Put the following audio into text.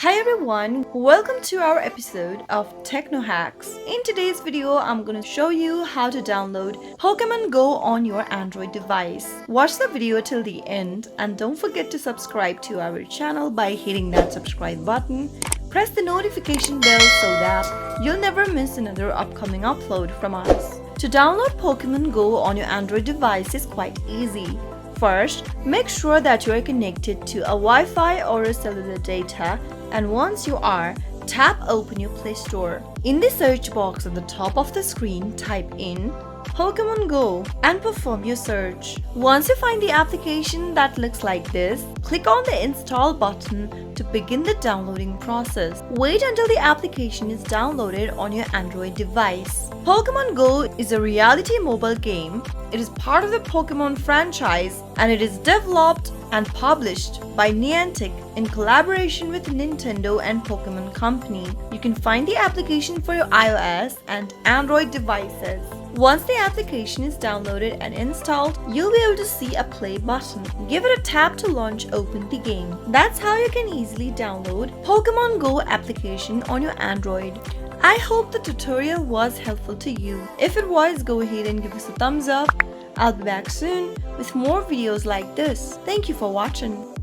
Hi everyone, welcome to our episode of Techno Hacks. In today's video, I'm going to show you how to download Pokemon Go on your Android device. Watch the video till the end and don't forget to subscribe to our channel by hitting that subscribe button. Press the notification bell so that you'll never miss another upcoming upload from us. To download Pokemon Go on your Android device is quite easy. First, make sure that you are connected to a Wi-Fi or a cellular data, and once you are, tap open your Play Store. In the search box at the top of the screen, type in Pokemon Go and perform your search. Once you find the application that looks like this, click on the install button to begin the downloading process. Wait until the application is downloaded on your Android device. Pokemon Go is a reality mobile game. It is part of the Pokémon franchise and it is developed and published by Niantic in collaboration with Nintendo and Pokémon Company. You can find the application for your iOS and Android devices. Once the application is downloaded and installed, you'll be able to see a play button. Give it a tap to launch open the game. That's how you can easily download Pokemon Go application on your Android. I hope the tutorial was helpful to you. If it was, go ahead and give us a thumbs up. I'll be back soon with more videos like this. Thank you for watching.